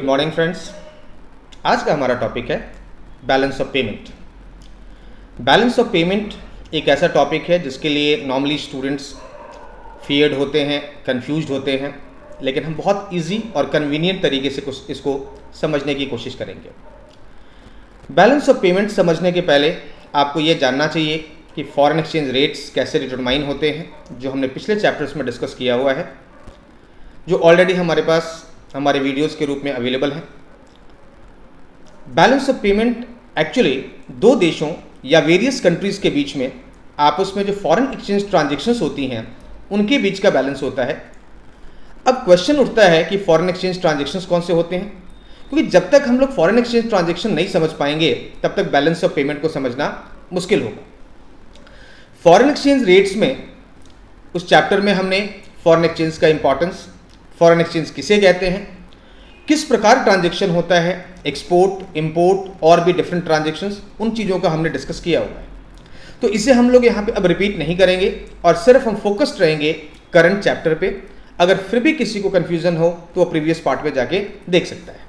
Good morning friends. आज का हमारा टॉपिक है balance of payment. Balance of payment एक ऐसा टॉपिक है जिसके लिए नॉर्मली स्टूडेंट्स फियर्ड होते हैं, कंफ्यूज्ड होते हैं, लेकिन हम बहुत इजी और कन्वीनियंट तरीके से इसको समझने की कोशिश करेंगे। बैलेंस ऑफ पेमेंट समझने के पहले आपको ये जानना चाहिए कि फॉरेन एक्सचेंज रेट्स कैसे डिटरमाइन होते हैं, जो हमने पिछले चैप्टर्स में डिस्कस किया हुआ है, जो ऑलरेडी हमारे पास हमारे वीडियोस के रूप में अवेलेबल है। बैलेंस ऑफ पेमेंट एक्चुअली दो देशों या वेरियस कंट्रीज के बीच में आपस में जो फॉरेन एक्सचेंज ट्रांजैक्शंस होती हैं उनके बीच का बैलेंस होता है। अब क्वेश्चन उठता है कि फॉरेन एक्सचेंज ट्रांजैक्शंस कौन से होते हैं, क्योंकि जब तक हम लोग फॉरेन एक्सचेंज ट्रांजैक्शन नहीं समझ पाएंगे तब तक बैलेंस ऑफ पेमेंट को समझना मुश्किल होगा। फॉरेन एक्सचेंज रेट्स में उस चैप्टर में हमने फॉरेन एक्सचेंज का इंपॉर्टेंस, फॉरेन एक्सचेंज किसे कहते हैं, किस प्रकार ट्रांजैक्शन होता है, एक्सपोर्ट, इंपोर्ट और भी डिफरेंट ट्रांजैक्शंस, उन चीज़ों का हमने डिस्कस किया हुआ है। तो इसे हम लोग यहाँ पे अब रिपीट नहीं करेंगे और सिर्फ हम फोकस्ड रहेंगे करंट चैप्टर पे। अगर फिर भी किसी को कन्फ्यूजन हो तो वो प्रीवियस पार्ट में जाके देख सकता है।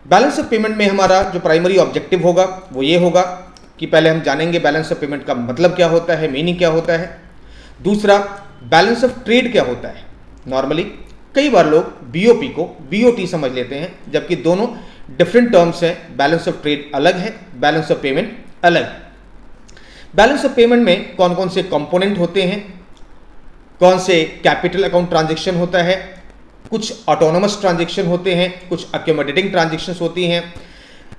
बैलेंस ऑफ पेमेंट में हमारा जो प्राइमरी ऑब्जेक्टिव होगा वो ये होगा कि पहले हम जानेंगे बैलेंस ऑफ पेमेंट का मतलब क्या होता है, मीनिंग क्या होता है। दूसरा, बैलेंस ऑफ ट्रेड क्या होता है। नॉर्मली कई बार लोग बीओपी को बीओटी समझ लेते हैं, जबकि दोनों डिफरेंट टर्म्स हैं। बैलेंस ऑफ ट्रेड अलग है, बैलेंस ऑफ पेमेंट अलग है। बैलेंस ऑफ पेमेंट में कौन कौन से कंपोनेंट होते हैं, कौन से कैपिटल अकाउंट ट्रांजैक्शन होता है, कुछ ऑटोनोमस ट्रांजैक्शन होते हैं, कुछ अक्यूमुलेटिंग ट्रांजैक्शंस होती हैं।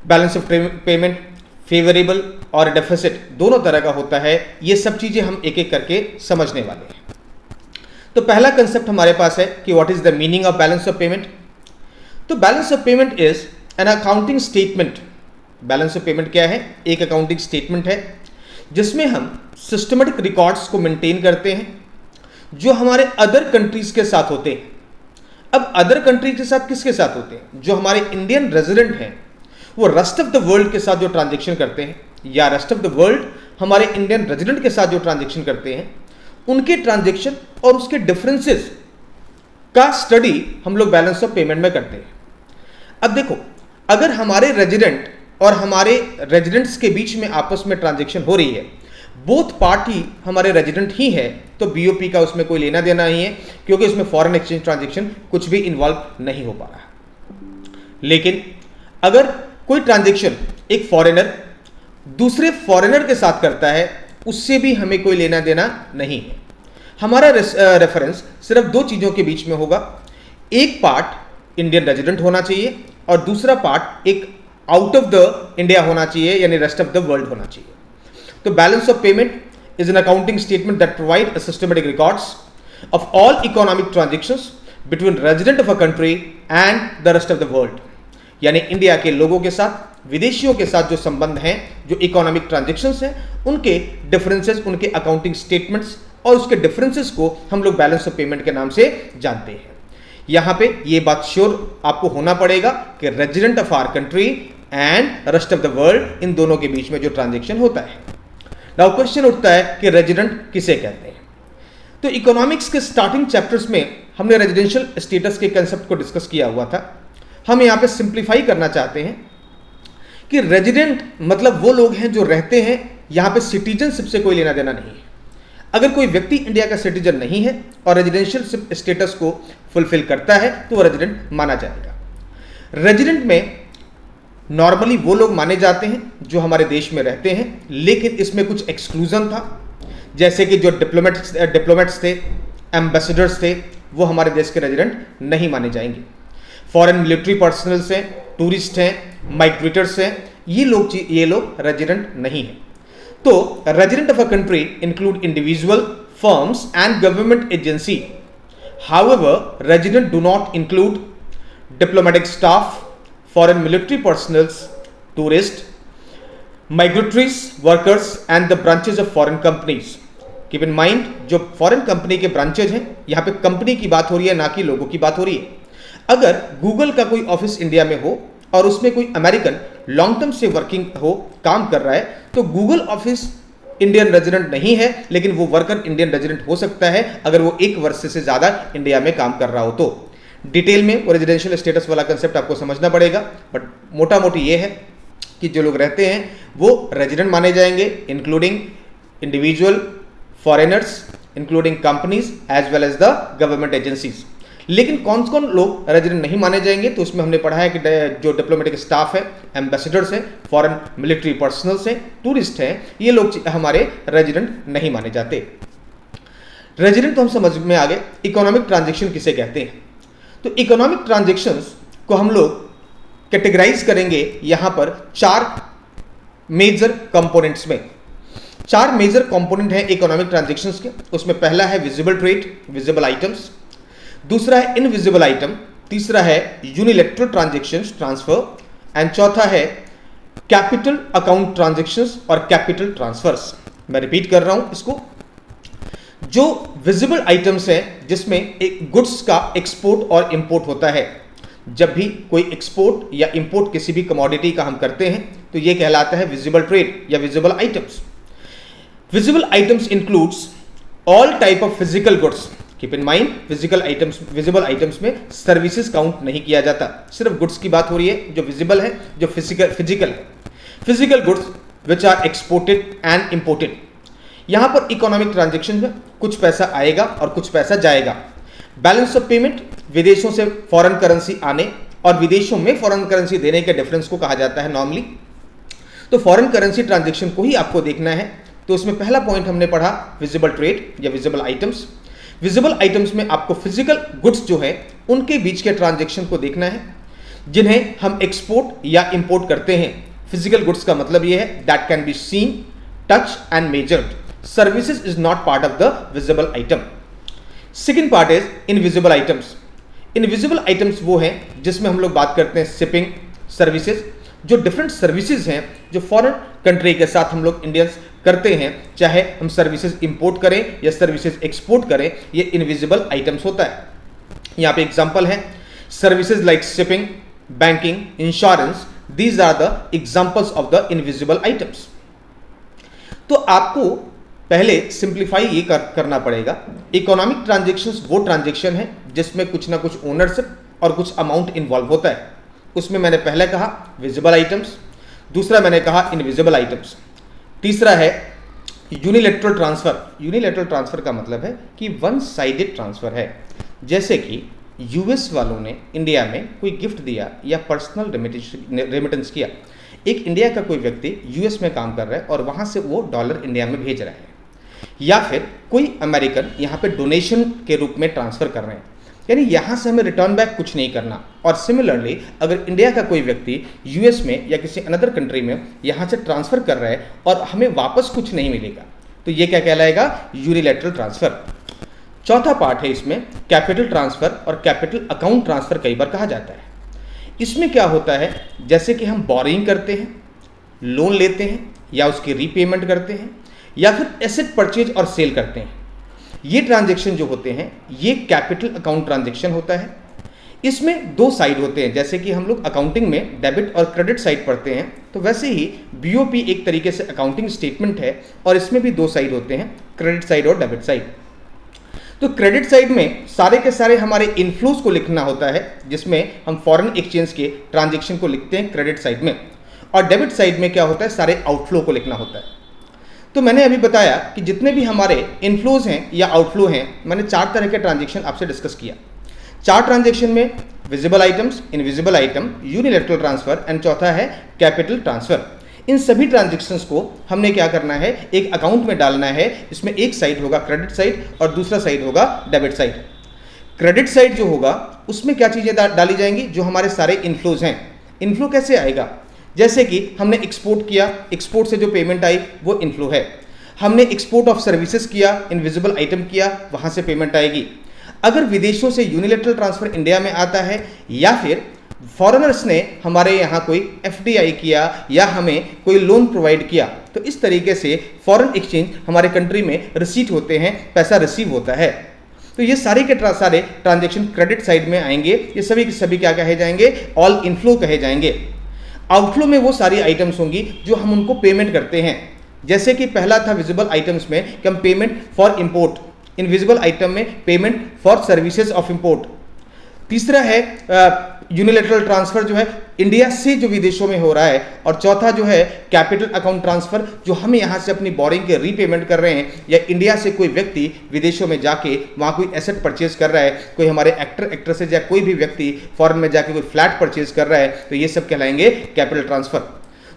बैलेंस ऑफ पेमेंट फेवरेबल और डेफिसिट दोनों तरह का होता है। ये सब चीज़ें हम एक एक करके समझने वाले हैं। तो पहला कंसेप्ट हमारे पास है कि what is the meaning of balance of payment. तो balance of payment is an accounting statement. Balance of payment क्या है? एक अकाउंटिंग स्टेटमेंट है जिसमें हम सिस्टमेटिक रिकॉर्ड्स को मेंटेन करते हैं जो हमारे अदर कंट्रीज के साथ होते हैं। अब अदर कंट्री के साथ किसके साथ होते हैं? जो हमारे इंडियन रेजिडेंट हैं वो रेस्ट ऑफ द वर्ल्ड के साथ जो ट्रांजेक्शन करते हैं, या रेस्ट ऑफ द वर्ल्ड हमारे इंडियन रेजिडेंट के साथ जो ट्रांजेक्शन करते हैं, उनके ट्रांजैक्शन और उसके डिफरेंसेस का स्टडी हम लोग बैलेंस ऑफ पेमेंट में करते हैं। अब देखो, अगर हमारे रेजिडेंट और हमारे रेजिडेंट्स के बीच में आपस में ट्रांजैक्शन हो रही है, बोथ पार्टी हमारे रेजिडेंट ही है, तो बीओपी का उसमें कोई लेना देना नहीं है, क्योंकि उसमें फॉरेन एक्सचेंज ट्रांजैक्शन कुछ भी इन्वॉल्व नहीं हो पा रहा। लेकिन अगर कोई ट्रांजैक्शन एक फॉरेनर दूसरे फॉरेनर के साथ करता है, उससे भी हमें कोई लेना देना नहीं है। हमारा रेफरेंस सिर्फ दो चीज़ों के बीच में होगा। एक पार्ट इंडियन रेजिडेंट होना चाहिए और दूसरा पार्ट एक आउट ऑफ द इंडिया होना चाहिए, यानी रेस्ट ऑफ द वर्ल्ड होना चाहिए। तो balance of payment is an accounting statement that provide systematic records of all economic transactions between resident of a country and the rest of the world. यानी India के लोगों के साथ, विदेशियों के साथ जो संबंध हैं, जो इकोनॉमिक ट्रांजैक्शंस हैं, उनके डिफरेंसेस, उनके अकाउंटिंग स्टेटमेंट्स और उसके डिफरेंसेस को हम लोग बैलेंस ऑफ पेमेंट के नाम से जानते हैं। यहाँ पे ये बात श्योर आपको होना पड़ेगा कि resident of our country and rest of the world, इन दोनों के बीच में जो ट्रांजैक्शन होता है। नाउ क्वेश्चन उठता है कि रेजिडेंट किसे कहते हैं। तो इकोनॉमिक्स के स्टार्टिंग चैप्टर्स में हमने रेजिडेंशियल स्टेटस के कंसेप्ट को डिस्कस किया हुआ था। हम यहाँ पे सिंप्लीफाई करना चाहते हैं कि रेजिडेंट मतलब वो लोग हैं जो रहते हैं यहाँ पे, सिटीजनशिप से कोई लेना देना नहीं है। अगर कोई व्यक्ति इंडिया का सिटीजन नहीं है और रेजिडेंशियल स्टेटस को फुलफिल करता है तो वो रेजिडेंट माना जाएगा। रेजिडेंट में नॉर्मली वो लोग माने जाते हैं जो हमारे देश में रहते हैं, लेकिन इसमें कुछ एक्सक्लूजन था, जैसे कि जो डिप्लोमेट्स थे, एम्बेसडर्स थे, वो हमारे देश के रेजिडेंट नहीं माने जाएंगे। फॉरेन मिलिट्री पर्सनल्स हैं, टूरिस्ट हैं, माइग्रेटर्स हैं, ये लोग रेजिडेंट नहीं हैं। तो resident of a country include individual, firms and government agency. However, resident do not include diplomatic staff, foreign military personnels, tourist, migratories workers and the branches of foreign companies. Keep in mind, जो foreign company के branches हैं, यहाँ पे company की बात हो रही है, ना कि लोगों की बात हो रही है। अगर गूगल का कोई ऑफिस इंडिया में हो और उसमें कोई अमेरिकन लॉन्ग टर्म से वर्किंग हो, काम कर रहा है, तो गूगल ऑफिस इंडियन रेजिडेंट नहीं है, लेकिन वो वर्कर इंडियन रेजिडेंट हो सकता है अगर वो 1 वर्ष से ज़्यादा इंडिया में काम कर रहा हो तो। डिटेल में वो रेजिडेंशियल स्टेटस वाला कंसेप्ट आपको समझना पड़ेगा, बट मोटा मोटी ये है कि जो लोग रहते हैं वो रेजिडेंट माने जाएंगे, including individual, foreigners, including companies as well as the government agencies. लेकिन कौन कौन लोग रेजिडेंट नहीं माने जाएंगे, तो उसमें हमने पढ़ा है कि जो डिप्लोमेटिक स्टाफ है, एम्बेसडर्स हैं, फॉरेन मिलिट्री पर्सनल्स हैं, टूरिस्ट हैं, ये लोग हमारे रेजिडेंट नहीं माने जाते। रेजिडेंट तो हम समझ में आ गए। इकोनॉमिक ट्रांजेक्शन किसे कहते हैं? तो इकोनॉमिक ट्रांजेक्शन्स को हम लोग कैटेगराइज करेंगे यहां पर 4 मेजर कंपोनेंट्स में। 4 मेजर कंपोनेंट हैं इकोनॉमिक ट्रांजेक्शन्स के। उसमें पहला है विजिबल ट्रेड, विजिबल आइटम्स, दूसरा है इनविजिबल आइटम, तीसरा है यूनिलैटरल ट्रांजेक्शंस, ट्रांसफर, एंड चौथा है कैपिटल अकाउंट ट्रांजेक्शंस और कैपिटल ट्रांसफर्स। मैं रिपीट कर रहा हूं इसको। जो विजिबल आइटम्स हैं जिसमें एक गुड्स का एक्सपोर्ट और इंपोर्ट होता है, जब भी कोई एक्सपोर्ट या इंपोर्ट किसी भी कमोडिटी का हम करते हैं तो ये कहलाता है विजिबल ट्रेड या visible items. Visible items includes all type of physical goods. Keep in mind, visible items में सर्विसेज काउंट नहीं किया जाता, सिर्फ गुड्स की बात हो रही है जो विजिबल है, जो फिजिकल है। Physical goods which are exported and imported. यहां पर इकोनॉमिक ट्रांजेक्शन में कुछ पैसा आएगा और कुछ पैसा जाएगा। बैलेंस ऑफ पेमेंट, विदेशों से फॉरेन करेंसी आने और विदेशों में फॉरेन करेंसी देने के डिफरेंस को कहा जाता है नॉर्मली। तो फॉरेन करेंसी ट्रांजेक्शन को ही आपको देखना है। तो उसमें पहला पॉइंट हमने पढ़ा विजिबल ट्रेड या विजिबल आइटम्स। विजिबल आइटम्स में आपको फिजिकल गुड्स जो है उनके बीच के ट्रांजेक्शन को देखना है जिन्हें हम एक्सपोर्ट या इंपोर्ट करते हैं। फिजिकल गुड्स का मतलब यह है that can be seen, touch and measured. Services is not part of the visible item. Second part is invisible items. Invisible items वो हैं जिसमें हम लोग बात करते हैं शिपिंग सर्विसेज, जो डिफरेंट सर्विसेज हैं जो फॉरेन कंट्री के साथ हम लोग इंडियंस करते हैं, चाहे हम सर्विसेज इंपोर्ट करें या सर्विसेज एक्सपोर्ट करें, ये इनविजिबल आइटम्स होता है। यहाँ पे एग्जांपल है services like shipping, banking, insurance, these are the examples of the invisible items. तो आपको पहले सिंप्लीफाई ये करना पड़ेगा। इकोनॉमिक ट्रांजेक्शन्स वो ट्रांजेक्शन है जिसमें कुछ ना कुछ ओनरशिप और कुछ अमाउंट इन्वॉल्व होता है। उसमें मैंने पहले कहा विजिबल आइटम्स, दूसरा मैंने कहा इनविजिबल आइटम्स, तीसरा है यूनिलैटरल ट्रांसफर। यूनिलैटरल ट्रांसफर का मतलब है कि वन साइडेड ट्रांसफर है। जैसे कि यूएस वालों ने इंडिया में कोई गिफ्ट दिया या पर्सनल रेमिटेंस किया। एक इंडिया का कोई व्यक्ति यूएस में काम कर रहा है और वहाँ से वो डॉलर इंडिया में भेज रहा है, या फिर कोई अमेरिकन यहाँ पे डोनेशन के रूप में ट्रांसफ़र कर रहे हैं, यानी यहाँ से हमें रिटर्न बैक कुछ नहीं करना। और सिमिलरली अगर इंडिया का कोई व्यक्ति यूएस में या किसी अनदर कंट्री में यहाँ से ट्रांसफ़र कर रहा है और हमें वापस कुछ नहीं मिलेगा, तो ये क्या कहलाएगा? Unilateral transfer. चौथा पार्ट है इसमें कैपिटल ट्रांसफ़र और कैपिटल अकाउंट ट्रांसफ़र कई बार कहा जाता है। इसमें क्या होता है, जैसे कि हम बोरिंग करते हैं, लोन लेते हैं या उसकी रीपेमेंट करते हैं या फिर एसेट परचेज और सेल करते हैं, ये ट्रांजैक्शन जो होते हैं ये कैपिटल अकाउंट ट्रांजैक्शन होता है। इसमें 2 साइड होते हैं। जैसे कि हम लोग अकाउंटिंग में डेबिट और क्रेडिट साइड पढ़ते हैं, तो वैसे ही बीओपी एक तरीके से अकाउंटिंग स्टेटमेंट है और इसमें भी 2 साइड होते हैं, क्रेडिट साइड और डेबिट साइड। तो क्रेडिट साइड में सारे के सारे हमारे इनफ्लोज को लिखना होता है, जिसमें हम फॉरेन एक्सचेंज के ट्रांजैक्शन को लिखते हैं क्रेडिट साइड में, और डेबिट साइड में क्या होता है, सारे आउटफ्लो को लिखना होता है। तो मैंने अभी बताया कि जितने भी हमारे इनफ्लोज हैं या आउटफ्लो हैं, मैंने 4 तरह के ट्रांजैक्शन आपसे डिस्कस किया। 4 ट्रांजैक्शन में visible items, invisible item, unilateral transfer and चौथा है कैपिटल ट्रांसफर। इन सभी ट्रांजैक्शंस को हमने क्या करना है, एक अकाउंट में डालना है। इसमें एक साइड होगा क्रेडिट साइड और दूसरा साइड होगा डेबिट साइड। क्रेडिट साइड जो होगा उसमें क्या चीज़ें डाली जाएंगी, जो हमारे सारे इनफ्लोज हैं। इनफ्लो कैसे आएगा, जैसे कि हमने एक्सपोर्ट किया, एक्सपोर्ट से जो पेमेंट आई वो इनफ्लो है। हमने एक्सपोर्ट ऑफ सर्विसेज किया, इनविजिबल आइटम किया, वहाँ से पेमेंट आएगी। अगर विदेशों से यूनिलैटरल ट्रांसफर इंडिया में आता है या फिर फॉरेनर्स ने हमारे यहाँ कोई एफडीआई किया या हमें कोई लोन प्रोवाइड किया, तो इस तरीके से फॉरेन एक्सचेंज हमारे कंट्री में रिसीट होते हैं, पैसा रिसीव होता है। तो ये सारे के सारे ट्रांजैक्शन क्रेडिट साइड में आएंगे। ये सभी के सभी क्या कहे जाएंगे, ऑल इनफ्लो कहे जाएंगे। आउटफ्लो में वो सारी आइटम्स होंगी जो हम उनको पेमेंट करते हैं। जैसे कि पहला था विजिबल आइटम्स में कि हम payment for import, invisible item में payment for services of import. तीसरा है यूनिलेटरल ट्रांसफर जो है इंडिया से जो विदेशों में हो रहा है, और चौथा जो है कैपिटल अकाउंट ट्रांसफर जो हम यहाँ से अपनी बोरिंग के रीपेमेंट कर रहे हैं, या इंडिया से कोई व्यक्ति विदेशों में जाके वहाँ कोई एसेट परचेज कर रहा है, कोई हमारे एक्टर एक्ट्रेसेज या कोई भी व्यक्ति फॉरेन में जाके कोई फ्लैट परचेज कर रहा है, तो ये सब कहलाएंगे कैपिटल ट्रांसफर।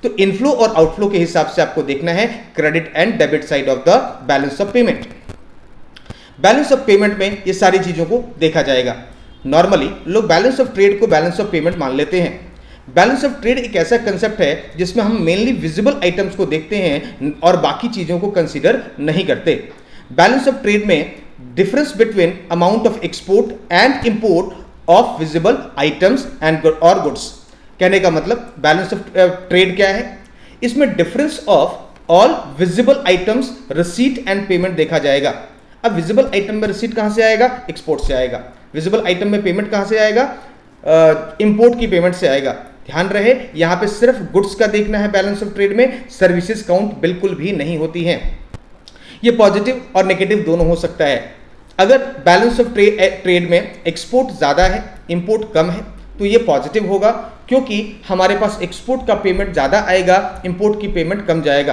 तो इनफ्लो और आउटफ्लो के हिसाब से आपको देखना है credit and debit side of the balance of payment. Balance of payment में ये सारी चीजों को देखा जाएगा। नॉर्मली लोग बैलेंस ऑफ ट्रेड को बैलेंस ऑफ पेमेंट मान लेते हैं। बैलेंस ऑफ ट्रेड एक ऐसा कंसेप्ट है जिसमें हम मेनली विजिबल आइटम्स को देखते हैं और बाकी चीजों को कंसीडर नहीं करते। बैलेंस ऑफ ट्रेड में difference between amount of export and import of visible items and और गुड्स, कहने का मतलब बैलेंस ऑफ ट्रेड क्या है, इसमें difference of all visible items receipt and payment देखा जाएगा। अब विजिबल आइटम में रिसीट कहां से आएगा, एक्सपोर्ट से आएगा। विजिबल आइटम में पेमेंट कहां से आएगा, इंपोर्ट की पेमेंट से आएगा। ध्यान रहे यहां पे सिर्फ गुड्स का देखना है बैलेंस ऑफ ट्रेड में, सर्विसेज काउंट बिल्कुल भी नहीं होती हैं। ये पॉजिटिव और नेगेटिव दोनों हो सकता है। अगर बैलेंस ऑफ ट्रेड में एक्सपोर्ट ज्यादा है, इंपोर्ट कम है, तो ये पॉजिटिव होगा क्योंकि हमारे पास एक्सपोर्ट का पेमेंट ज्यादा आएगा, इंपोर्ट की पेमेंट कम जाएगा,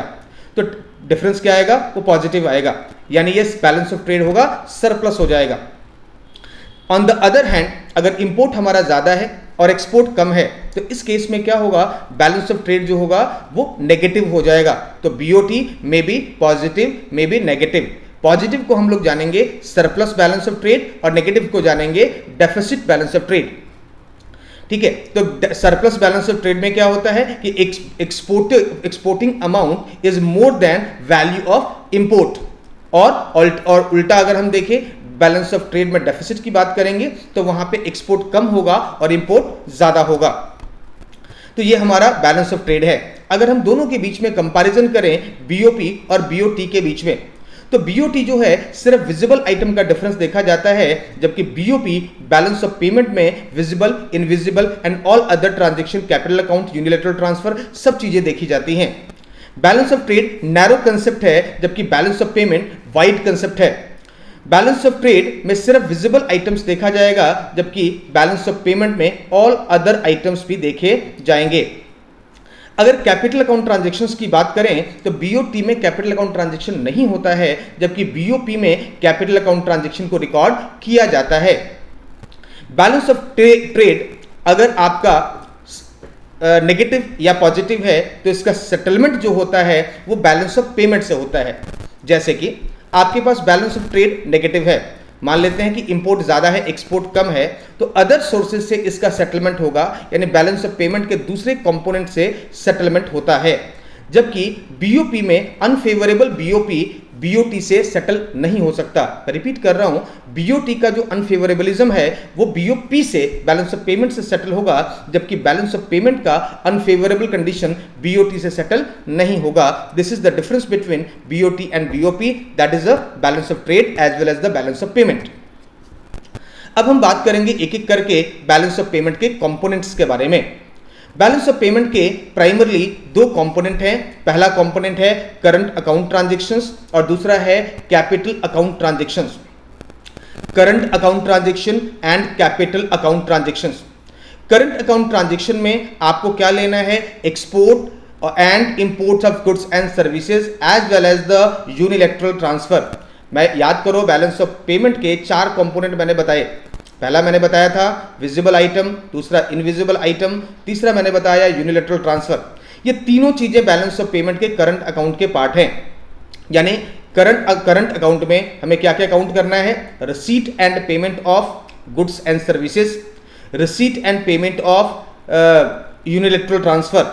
तो डिफरेंस क्या आएगा, वो पॉजिटिव आएगा, यानी ये बैलेंस ऑफ ट्रेड होगा, सरप्लस हो जाएगा। ऑन द अदर हैंड अगर इंपोर्ट हमारा ज्यादा है और एक्सपोर्ट कम है, तो इस केस में क्या होगा, बैलेंस ऑफ ट्रेड जो होगा वो नेगेटिव हो जाएगा। तो बीओटी में बी पॉजिटिव, में बी नेगेटिव। पॉजिटिव को हम लोग जानेंगे सरप्लस बैलेंस ऑफ ट्रेड और नेगेटिव को जानेंगे डेफिसिट बैलेंस ऑफ ट्रेड। ठीक है, तो सरप्लस बैलेंस ऑफ ट्रेड में क्या होता है कि exporting amount is more than value of import, और उल्टा अगर हम देखें बैलेंस ऑफ ट्रेड में डेफिसिट की बात करेंगे तो वहां पे एक्सपोर्ट कम होगा और इंपोर्ट ज्यादा होगा। तो ये हमारा बैलेंस ऑफ ट्रेड है। अगर हम दोनों के बीच में कंपैरिजन करें बीओपी और बीओटी के बीच में, तो बीओटी जो है सिर्फ विजिबल आइटम का डिफरेंस देखा जाता है, जबकि बीओपी बैलेंस ऑफ पेमेंट में visible, invisible and all other transaction, capital account, unilateral transfer, सब चीजें देखी जाती हैं। Balance of trade narrow concept है, जबकि balance of payment wide concept है। बैलेंस ऑफ ट्रेड में सिर्फ विजिबल आइटम्स देखा जाएगा, जबकि बैलेंस ऑफ पेमेंट में ऑल अदर आइटम्स भी देखे जाएंगे। अगर कैपिटल अकाउंट ट्रांजैक्शंस की बात करें तो बीओटी में कैपिटल अकाउंट ट्रांजैक्शन नहीं होता है, जबकि बीओपी में कैपिटल अकाउंट ट्रांजैक्शन को रिकॉर्ड किया जाता है। बैलेंस ऑफ ट्रेड अगर आपका नेगेटिव या पॉजिटिव है तो इसका सेटलमेंट जो होता है वो बैलेंस ऑफ पेमेंट से होता है। जैसे कि आपके पास बैलेंस ऑफ ट्रेड नेगेटिव है, मान लेते हैं कि इंपोर्ट ज्यादा है, एक्सपोर्ट कम है, तो अदर सोर्सेज से इसका सेटलमेंट होगा, यानी बैलेंस ऑफ पेमेंट के दूसरे कंपोनेंट से सेटलमेंट होता है। जबकि बीओपी में अनफेवरेबल बीओपी बीओटी से सेटल नहीं हो सकता। रिपीट कर रहा हूं, बीओटी का जो अनफेवरेबलिज्म है वो बीओपी से बैलेंस ऑफ पेमेंट से सेटल होगा, जबकि बैलेंस ऑफ पेमेंट का अनफेवरेबल कंडीशन बीओटी से सेटल नहीं होगा। This is the difference between BOT and BOP, that is the balance of trade as well as the balance of payment. अब हम बात करेंगे एक एक करके बैलेंस ऑफ पेमेंट के कंपोनेंट्स के बारे में। बैलेंस ऑफ पेमेंट के प्राइमरली दो कंपोनेंट हैं। पहला कंपोनेंट है करंट अकाउंट ट्रांजैक्शंस और दूसरा है capital account transactions. Current account transaction and capital account transactions. Current account transaction में आपको क्या लेना है, export and import of goods and services as well as the unilateral transfer. मैं याद करो बैलेंस ऑफ पेमेंट के चार कंपोनेंट मैंने बताए। पहला मैंने बताया था विजिबल आइटम, दूसरा इनविजिबल आइटम, तीसरा मैंने बताया यूनिलैटरल ट्रांसफर। ये तीनों चीजें बैलेंस ऑफ पेमेंट के करंट अकाउंट के पार्ट हैं। यानी करंट अकाउंट में हमें क्या क्या काउंट करना है, receipt and payment of goods and services, receipt and payment of unilateral transfer,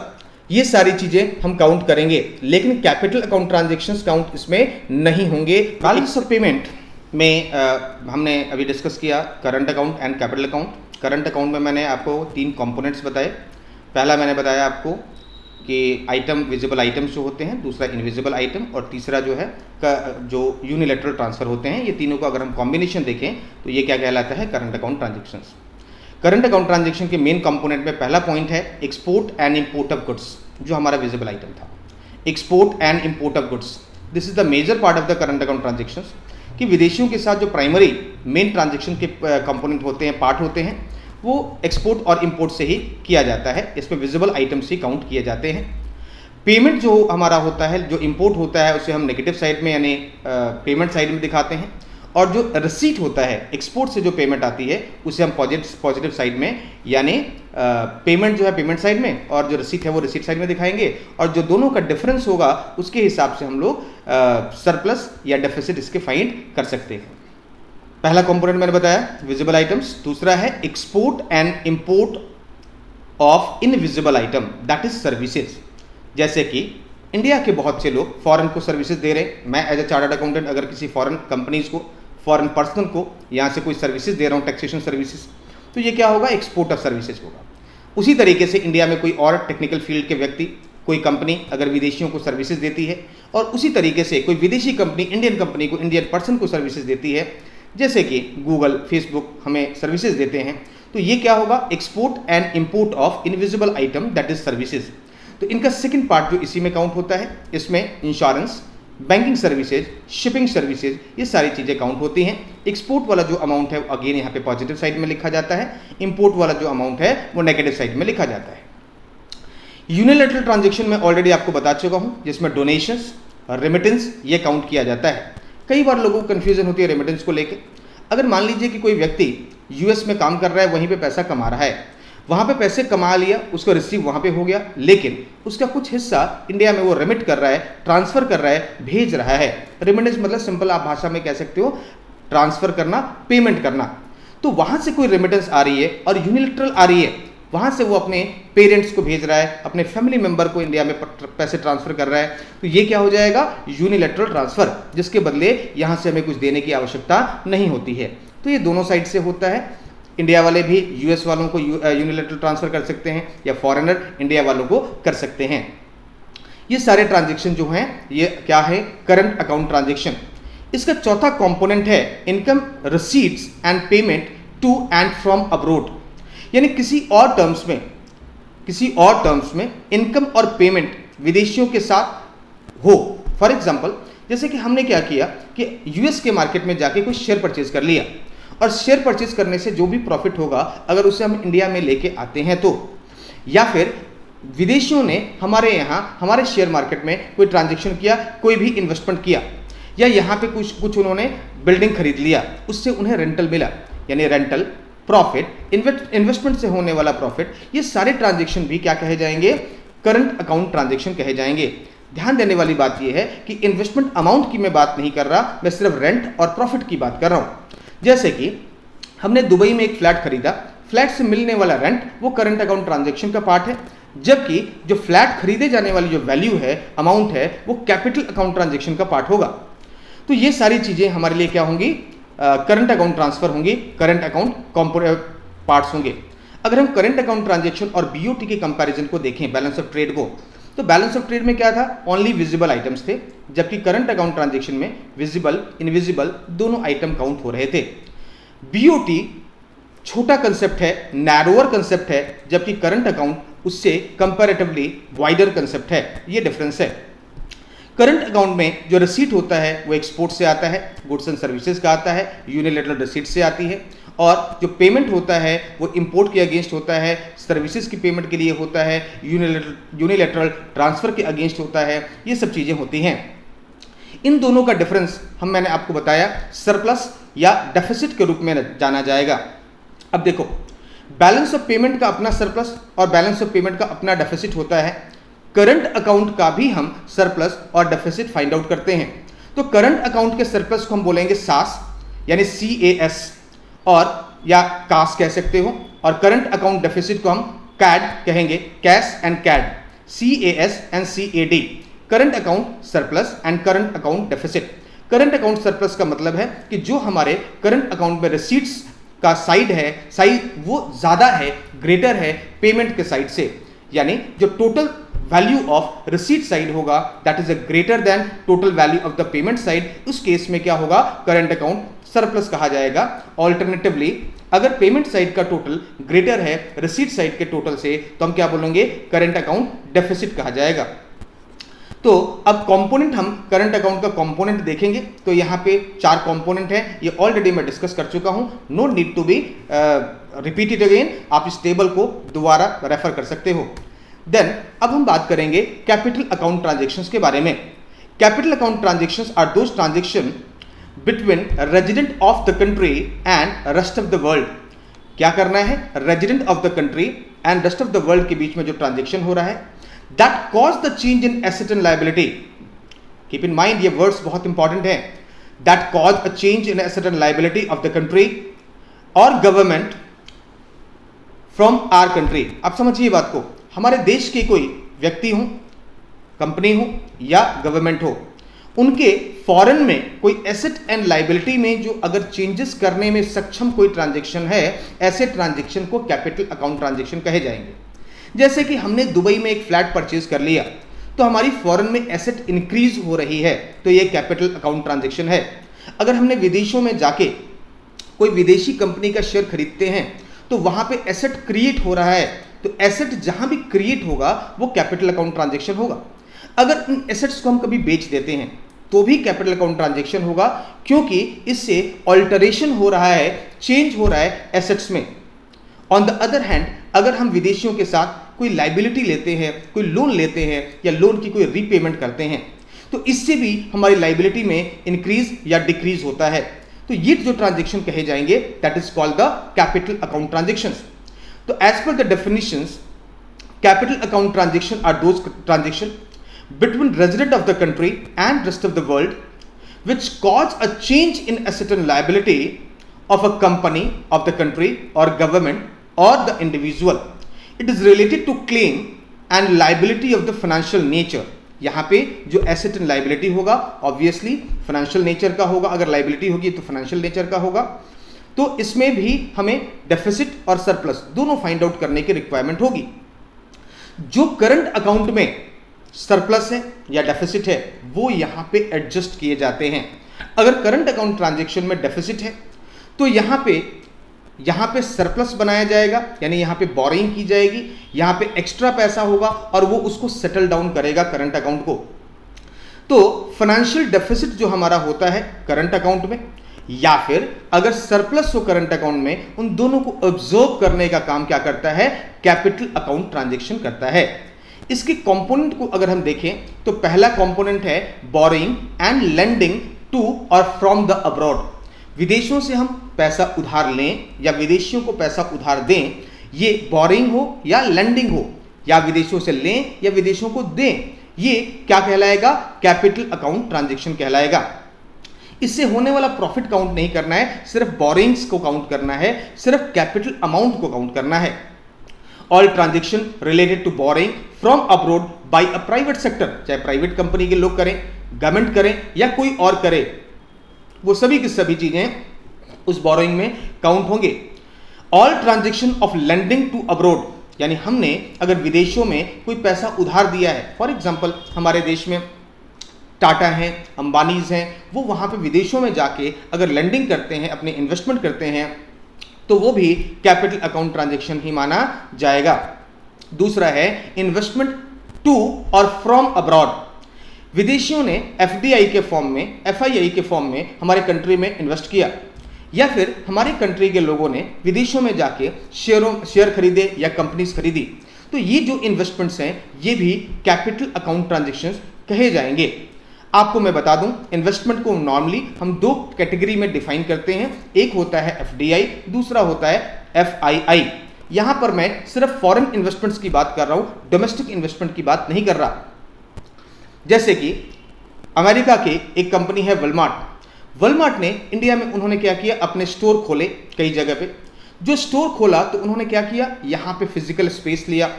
ये सारी चीजें हम काउंट करेंगे। लेकिन कैपिटल अकाउंट ट्रांजैक्शंस काउंट इसमें नहीं होंगे। बैलेंस ऑफ पेमेंट में हमने अभी डिस्कस किया current account and capital account. Current account में मैंने आपको तीन कंपोनेंट्स बताए। पहला मैंने बताया आपको कि आइटम विजिबल आइटम्स जो होते हैं, दूसरा इनविजिबल आइटम और तीसरा जो है जो यूनिलैटरल ट्रांसफर होते हैं। ये तीनों को अगर हम कॉम्बिनेशन देखें तो ये क्या कहलाता है, current account transactions. Current account transaction के मेन कंपोनेंट में पहला पॉइंट है export and import of goods, जो हमारा विजिबल आइटम था। Export and import of goods, this is the major part of the current account transactions. कि विदेशियों के साथ जो प्राइमरी मेन ट्रांजैक्शन के कंपोनेंट होते हैं, पार्ट होते हैं, वो एक्सपोर्ट और इंपोर्ट से ही किया जाता है। इसमें विजिबल आइटम्स ही काउंट किए जाते हैं। पेमेंट जो हमारा होता है, जो इंपोर्ट होता है, उसे हम नेगेटिव साइड में यानी पेमेंट साइड में दिखाते हैं, और जो रिसीट होता है एक्सपोर्ट से जो पेमेंट आती है उसे हम पॉजिटिव साइड में यानी पेमेंट जो है पेमेंट साइड में और जो रिसीट है वो रिसीट साइड में दिखाएंगे। और जो दोनों का डिफरेंस होगा उसके हिसाब से हम लोग सरप्लस या डेफिसिट इसके फाइंड कर सकते हैं। पहला कंपोनेंट मैंने बताया विजिबल आइटम्स। दूसरा है export and import of invisible item, that is services. जैसे कि इंडिया के बहुत से लोग फॉरेन को सर्विसेज दे रहे हैं। मैं एज ए चार्टर्ड अकाउंटेंट अगर किसी फॉरेन कंपनीज को, फॉरेन पर्सन को यहाँ से कोई सर्विसेज दे रहा हूँ, टैक्सेशन सर्विसेज, तो ये क्या होगा, एक्सपोर्ट ऑफ सर्विसेज होगा। उसी तरीके से इंडिया में कोई और टेक्निकल फील्ड के व्यक्ति, कोई कंपनी अगर विदेशियों को सर्विसेज देती है और उसी तरीके से कोई विदेशी कंपनी इंडियन कंपनी को, इंडियन पर्सन को सर्विसेज देती है, जैसे कि गूगल, फेसबुक हमें सर्विसेज देते हैं, तो ये क्या होगा, export and import of invisible item, that is services. तो इनका सेकंड पार्ट जो इसी में काउंट होता है, इसमें insurance, banking services, shipping services, ये सारी चीज़ें काउंट होती हैं। एक्सपोर्ट वाला जो अमाउंट है अगेन यहाँ पे पॉजिटिव साइड में लिखा जाता है, इंपोर्ट वाला जो अमाउंट है वो नेगेटिव साइड में लिखा जाता है। यूनिलैटरल ट्रांजैक्शन में ऑलरेडी आपको बता चुका हूँ, जिसमें डोनेशंस, रेमिटेंस ये काउंट किया जाता है। कई बार लोगों को कन्फ्यूजन होती है रेमिटेंस को लेकर। अगर मान लीजिए कि कोई व्यक्ति यूएस में काम कर रहा है, वहीं पे पैसा कमा रहा है, वहाँ पे पैसे कमा लिया, उसका रिसीव वहाँ पे हो गया, लेकिन उसका कुछ हिस्सा इंडिया में वो रेमिट कर रहा है, ट्रांसफ़र कर रहा है, भेज रहा है। रेमिटेंस मतलब सिंपल आप भाषा में कह सकते हो ट्रांसफ़र करना, पेमेंट करना। तो वहाँ से कोई रेमिटेंस आ रही है और यूनिलैटरल आ रही है, वहाँ से वो अपने पेरेंट्स को भेज रहा है, अपने फैमिली मेम्बर को इंडिया में पैसे ट्रांसफ़र कर रहा है, तो ये क्या हो जाएगा, यूनिलैटरल ट्रांसफ़र, जिसके बदले यहाँ से हमें कुछ देने की आवश्यकता नहीं होती है। तो ये दोनों साइड से होता है। इंडिया वाले भी यूएस वालों को यूनिलैटरल ट्रांसफ़र कर सकते हैं या फॉरेनर इंडिया वालों को कर सकते हैं। ये सारे ट्रांजैक्शन जो हैं ये क्या है, करंट अकाउंट ट्रांजैक्शन। इसका चौथा कंपोनेंट है income receipts and payment to and from abroad, यानी किसी और टर्म्स में इनकम और पेमेंट विदेशियों के साथ हो। फॉर एग्जाम्पल, जैसे कि हमने क्या किया कि यूएस के मार्केट में जाके कोई शेयर परचेज कर लिया, और शेयर परचेज करने से जो भी प्रॉफिट होगा अगर उसे हम इंडिया में लेके आते हैं तो, या फिर विदेशियों ने हमारे यहाँ हमारे शेयर मार्केट में कोई ट्रांजैक्शन किया, कोई भी इन्वेस्टमेंट किया, या यहाँ पे कुछ उन्होंने बिल्डिंग खरीद लिया, उससे उन्हें रेंटल मिला, यानी रेंटल प्रॉफिट, इन्वेस्टमेंट से होने वाला प्रॉफिट, ये सारे ट्रांजैक्शन भी क्या कहे जाएंगे, करंट अकाउंट ट्रांजैक्शन कहे जाएंगे। ध्यान देने वाली बात यह है कि इन्वेस्टमेंट अमाउंट की मैं बात नहीं कर रहा, मैं सिर्फ रेंट और प्रॉफिट की बात कर रहा हूँ। जैसे कि हमने दुबई में एक फ्लैट खरीदा, फ्लैट से मिलने वाला रेंट वो करंट अकाउंट ट्रांजैक्शन का पार्ट है, जबकि जो फ्लैट खरीदे जाने वाली जो वैल्यू है, अमाउंट है, वो कैपिटल अकाउंट ट्रांजैक्शन का पार्ट होगा। तो ये सारी चीज़ें हमारे लिए क्या होंगी, करंट अकाउंट ट्रांसफर होंगी, करंट अकाउंट पार्ट्स होंगे। अगर हम करंट अकाउंट ट्रांजैक्शन और बीओटी के कंपैरिजन को देखें, बैलेंस ऑफ ट्रेड को, तो बैलेंस ऑफ ट्रेड में क्या था, ओनली विजिबल आइटम्स थे, जबकि करंट अकाउंट ट्रांजैक्शन में विजिबल, इनविजिबल दोनों आइटम काउंट हो रहे थे। बीओटी छोटा कंसेप्ट है, नैरोअर कंसेप्ट है, जबकि करंट अकाउंट उससे कंपैरेटिवली वाइडर कंसेप्ट है। ये डिफरेंस है। करंट अकाउंट में जो रिसीट होता है वो एक्सपोर्ट से आता है, गुड्स एंड सर्विसेज का आता है, यूनिलैटरल रिसीट से आती है, और जो पेमेंट होता है वो इंपोर्ट के अगेंस्ट होता है, सर्विसेज की पेमेंट के लिए होता है, यूनिलैटरल ट्रांसफ़र के अगेंस्ट होता है, ये सब चीज़ें होती हैं। इन दोनों का डिफरेंस मैंने आपको बताया सरप्लस या डेफिसिट के रूप में जाना जाएगा। अब देखो, बैलेंस ऑफ पेमेंट का अपना सरप्लस और बैलेंस ऑफ पेमेंट का अपना डेफिसिट होता है। करंट अकाउंट का भी हम सरप्लस और डेफिसिट फाइंड आउट करते हैं। तो करंट अकाउंट के सरप्लस को हम बोलेंगे सास, यानी CAS, और या कास कह सकते हो, और करंट अकाउंट डेफिसिट को हम कैड कहेंगे, CAS and CAD, CAS and CAD, current account surplus and current account deficit. Current account surplus का मतलब है कि जो हमारे करंट अकाउंट में रिसीट्स का साइड है, साइज वो ज़्यादा है, ग्रेटर है पेमेंट के साइड से, यानी जो total value of receipt side होगा that is a greater than total value of the payment side, उस केस में क्या होगा, करंट अकाउंट सरप्लस कहा जाएगा। ऑल्टरनेटिवली अगर पेमेंट साइड का टोटल ग्रेटर है रिसीट साइड के टोटल से, तो हम क्या बोलेंगे, करंट अकाउंट डेफिसिट कहा जाएगा। तो अब कंपोनेंट, हम करंट अकाउंट का कंपोनेंट देखेंगे तो यहाँ पे 4 कंपोनेंट हैं, ये ऑलरेडी मैं डिस्कस कर चुका हूँ, no need to be repeated again, आप इस टेबल को दोबारा रेफर कर सकते हो। देन अब हम बात करेंगे कैपिटल अकाउंट ट्रांजेक्शंस के बारे में। Capital account transactions are those transaction between resident of the country and rest of the world. क्या करना है, resident of the country and rest of the world के बीच में जो ट्रांजेक्शन हो रहा है, that cause the change in asset and liability. Keep in mind ये words बहुत इंपॉर्टेंट हैं, that cause a change in asset and liability of the country or government from our country. आप समझिए बात को, हमारे देश के कोई व्यक्ति हो, कंपनी हो या गवर्नमेंट हो, उनके फॉरेन में कोई एसेट एंड लाइबिलिटी में जो अगर चेंजेस करने में सक्षम कोई ट्रांजेक्शन है, ऐसे ट्रांजेक्शन को कैपिटल अकाउंट ट्रांजेक्शन कहे जाएंगे। जैसे कि हमने दुबई में एक फ्लैट परचेज कर लिया, तो हमारी फॉरेन में एसेट इंक्रीज हो रही है, तो ये कैपिटल अकाउंट ट्रांजैक्शन है। अगर हमने विदेशों में जाके कोई विदेशी कंपनी का शेयर खरीदते हैं, तो वहां पे एसेट क्रिएट हो रहा है, तो एसेट जहां भी क्रिएट होगा वो कैपिटल अकाउंट ट्रांजैक्शन होगा। अगर इन एसेट्स को हम कभी बेच देते हैं तो भी कैपिटल अकाउंट ट्रांजैक्शन होगा, क्योंकि इससे ऑल्टरेशन हो रहा है, चेंज हो रहा है एसेट्स में। ऑन द अदर हैंड, अगर हम विदेशियों के साथ कोई लाइबिलिटी लेते हैं, कोई लोन लेते हैं या लोन की कोई रीपेमेंट करते हैं, तो इससे भी हमारी लाइबिलिटी में इंक्रीज या डिक्रीज होता है। तो ये जो ट्रांजेक्शन कहे जाएंगे that is called the capital account transactions. तो as per the definitions, capital account transaction are those transaction between resident of the country and rest of the world which cause a change in asset and liability of a company, of the country or government or the individual. It is related to claim and liability of the financial nature. यहाँ पे जो asset and liability होगा obviously financial nature का होगा, अगर liability होगी तो financial nature का होगा। तो इसमें भी हमें डेफिसिट और सरप्लस दोनों फाइंड आउट करने की रिक्वायरमेंट होगी। जो करंट अकाउंट में सरप्लस है या डेफिसिट है वो यहाँ पे एडजस्ट किए जाते हैं। अगर करंट अकाउंट ट्रांजेक्शन में डेफिसिट है तो यहाँ पे सरप्लस बनाया जाएगा, यानी यहाँ पे बोरिंग की जाएगी, यहाँ पे एक्स्ट्रा पैसा होगा और वो उसको सेटल डाउन करेगा करंट अकाउंट को। तो फाइनेंशियल डेफिसिट जो हमारा होता है करंट अकाउंट में, या फिर अगर सरप्लस हो करंट अकाउंट में, उन दोनों को ऑब्जर्व करने का काम क्या करता है, कैपिटल अकाउंट ट्रांजेक्शन करता है। इसके कंपोनेंट को अगर हम देखें तो पहला कंपोनेंट है बोरिंग एंड लेंडिंग टू और फ्रॉम द अब्रॉड। विदेशों से हम पैसा उधार लें या विदेशियों को पैसा उधार दें, ये बोरिंग हो या लेंडिंग हो, या विदेशों से लें या विदेशों को दें, ये क्या कहलाएगा, कैपिटल अकाउंट ट्रांजैक्शन कहलाएगा। इससे होने वाला प्रॉफिट काउंट नहीं करना है, सिर्फ बोरिंग्स को काउंट करना है, सिर्फ कैपिटल अमाउंट को काउंट करना है। All transaction related to borrowing from abroad by a private sector, चाहे प्राइवेट कंपनी के लोग करें, गवर्नमेंट करें या कोई और करे, वो सभी की सभी चीजें उस बोरोइंग में काउंट होंगे। All transaction of lending to abroad, यानी हमने अगर विदेशों में कोई पैसा उधार दिया है, फॉर एग्जांपल हमारे देश में टाटा हैं, अंबानीज हैं, वो वहाँ पे विदेशों में जाके अगर लेंडिंग करते हैं, अपने इन्वेस्टमेंट करते हैं, तो वो भी कैपिटल अकाउंट ट्रांजैक्शन ही माना जाएगा। दूसरा है इन्वेस्टमेंट टू और फ्रॉम अब्रॉड। विदेशियों ने एफडीआई के फॉर्म में, एफआईआई के फॉर्म में हमारे कंट्री में इन्वेस्ट किया, या फिर हमारे कंट्री के लोगों ने विदेशों में जाके शेयर खरीदे या कंपनीज खरीदी, तो ये जो इन्वेस्टमेंट्स हैं ये भी कैपिटल अकाउंट ट्रांजैक्शंस कहे जाएंगे। आपको मैं बता दूं, इन्वेस्टमेंट को नॉर्मली हम 2 कैटेगरी में डिफाइन करते हैं, एक होता है एफडीआई, दूसरा होता है एफआईआई। यहां पर मैं सिर्फ फॉरेन इन्वेस्टमेंट्स की बात कर रहा हूं, डोमेस्टिक इन्वेस्टमेंट की बात नहीं कर रहा। जैसे कि अमेरिका की एक कंपनी है वॉलमार्ट ने इंडिया में उन्होंने क्या किया, अपने स्टोर खोले कई जगह पे। जो स्टोर खोला तो उन्होंने क्या किया, यहाँ पे फिजिकल स्पेस लिया,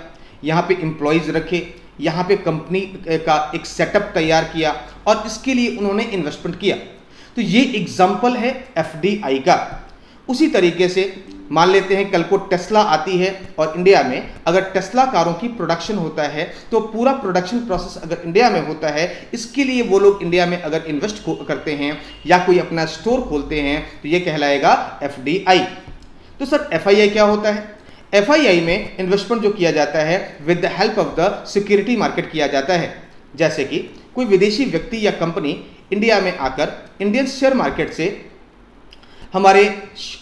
यहाँ पे एम्प्लॉयज़ रखे, यहाँ पे कंपनी का एक सेटअप तैयार किया और इसके लिए उन्होंने इन्वेस्टमेंट किया। तो ये एग्जाम्पल है एफडीआई का। उसी तरीके से मान लेते हैं कल को टेस्ला आती है और इंडिया में अगर टेस्ला कारों की प्रोडक्शन होता है, तो पूरा प्रोडक्शन प्रोसेस अगर इंडिया में होता है, इसके लिए वो लोग इंडिया में अगर इन्वेस्ट करते हैं या कोई अपना स्टोर खोलते हैं, तो ये कहलाएगा एफडीआई। तो सर एफआईआई क्या होता है? एफआईआई में इन्वेस्टमेंट जो किया जाता है with the help of the security market किया जाता है। जैसे कि कोई विदेशी व्यक्ति या कंपनी इंडिया में आकर इंडियन शेयर मार्केट से हमारे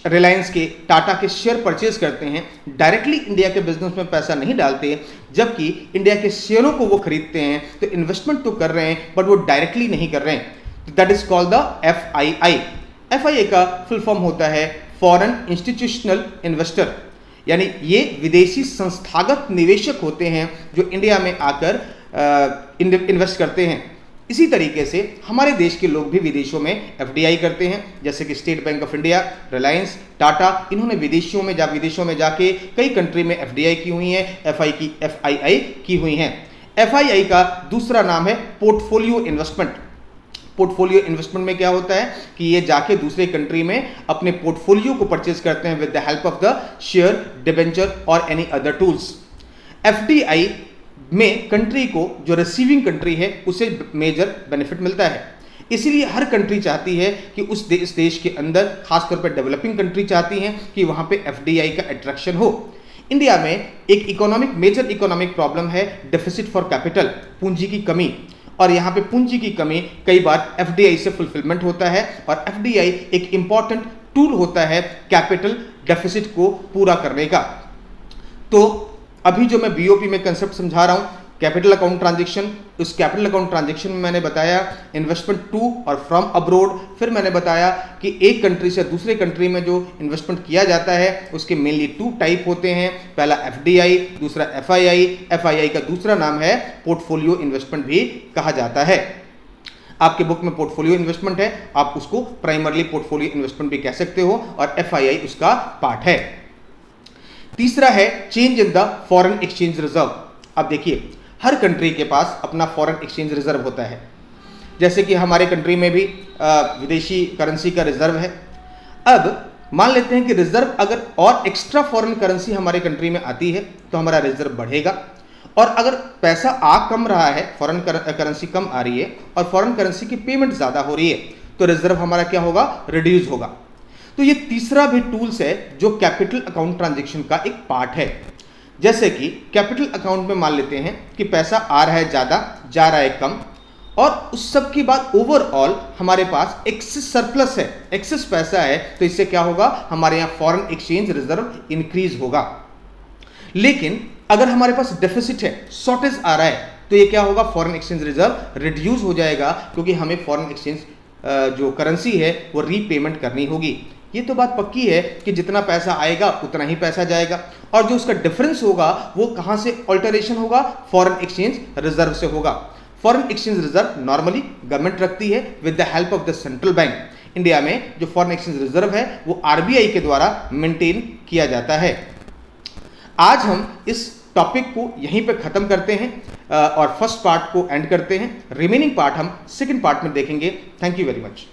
रिलायंस के, टाटा के शेयर परचेज करते हैं, डायरेक्टली इंडिया के बिजनेस में पैसा नहीं डालते, जबकि इंडिया के शेयरों को वो खरीदते हैं, तो इन्वेस्टमेंट तो कर रहे हैं बट वो डायरेक्टली नहीं कर रहे हैं। That is called the FII। FII का फुल फॉर्म होता है फॉरेन इंस्टीट्यूशनल इन्वेस्टर, यानी ये विदेशी संस्थागत निवेशक होते हैं जो इंडिया में आकर इन्वेस्ट करते हैं। इसी तरीके से हमारे देश के लोग भी विदेशों में FDI करते हैं, जैसे कि state bank of India, Reliance, Tata, इन्होंने विदेशों में जाके कई कंट्री में FDI की हुई है, FII की हुई हैं। FII का दूसरा नाम है पोर्टफोलियो इन्वेस्टमेंट। पोर्टफोलियो इन्वेस्टमेंट में क्या होता है कि ये जाके दूसरे कंट्री में अपने पोर्टफोलियो को परचेज करते हैं with the help of the share, debenture और एनी अदर टूल्स। FDI में कंट्री को, जो रिसीविंग कंट्री है, उसे मेजर बेनिफिट मिलता है। इसीलिए हर कंट्री चाहती है कि उस देश के अंदर, खासतौर पर डेवलपिंग कंट्री चाहती हैं कि वहां पे FDI का अट्रैक्शन हो। इंडिया में एक मेजर इकोनॉमिक प्रॉब्लम है डेफिसिट फॉर कैपिटल, पूंजी की कमी, और यहाँ पे पूंजी की कमी कई बार FDI से फुलफिलमेंट होता है, और FDI एक इंपॉर्टेंट टूल होता है कैपिटल डेफिसिट को पूरा करने का। तो अभी जो मैं BOP में कंसेप्ट समझा रहा हूँ, कैपिटल अकाउंट ट्रांजेक्शन, उस कैपिटल अकाउंट ट्रांजेक्शन में मैंने बताया इन्वेस्टमेंट टू और फ्रॉम अब्रोड। फिर मैंने बताया कि एक कंट्री से दूसरे कंट्री में जो इन्वेस्टमेंट किया जाता है उसके मेनली 2 टाइप होते हैं, पहला FDI, दूसरा FII। FII का दूसरा नाम है पोर्टफोलियो इन्वेस्टमेंट भी कहा जाता है। आपके बुक में पोर्टफोलियो इन्वेस्टमेंट है, आप उसको प्राइमरली पोर्टफोलियो इन्वेस्टमेंट भी कह सकते हो, और FII उसका पार्ट है। तीसरा है change in the foreign exchange reserve. अब देखिए, हर कंट्री के पास अपना फॉरेन एक्सचेंज रिजर्व होता है, जैसे कि हमारे कंट्री में भी विदेशी करेंसी का रिजर्व है। अब मान लेते हैं कि रिजर्व अगर और एक्स्ट्रा फॉरेन करेंसी हमारे कंट्री में आती है तो हमारा रिजर्व बढ़ेगा, और अगर पैसा आ कम रहा है, फॉरेन करेंसी कम आ रही है और फॉरेन करेंसी की पेमेंट ज़्यादा हो रही है, तो रिजर्व हमारा क्या होगा, रिड्यूस होगा। तो ये तीसरा भी टूल्स है जो कैपिटल अकाउंट ट्रांजेक्शन का एक पार्ट है। जैसे कि कैपिटल अकाउंट में मान लेते हैं कि पैसा आ रहा है ज़्यादा, जा रहा है कम, और उस सब के बाद ओवरऑल हमारे पास एक्सेस सरप्लस है, एक्सेस पैसा है, तो इससे क्या होगा, हमारे यहाँ फॉरेन एक्सचेंज रिजर्व इंक्रीज होगा। लेकिन अगर हमारे पास डेफिसिट है, शॉर्टेज आ रहा है, तो ये क्या होगा, फॉरेन एक्सचेंज रिजर्व रिड्यूस हो जाएगा, क्योंकि हमें फॉरेन एक्सचेंज जो करेंसी है वो रीपेमेंट करनी होगी। ये तो बात पक्की है कि जितना पैसा आएगा उतना ही पैसा जाएगा, और जो उसका डिफरेंस होगा वो कहाँ से अल्टरेशन होगा, फॉरेन एक्सचेंज रिजर्व से होगा। Foreign exchange reserve normally government रखती है with the help of the central bank. India में जो फॉरेन एक्सचेंज रिजर्व है वो RBI के द्वारा मेंटेन किया जाता है। आज हम इस टॉपिक को यहीं पे खत्म करते हैं और फर्स्ट पार्ट को एंड करते हैं। रिमेनिंग पार्ट हम सेकंड पार्ट में देखेंगे। Thank you very much.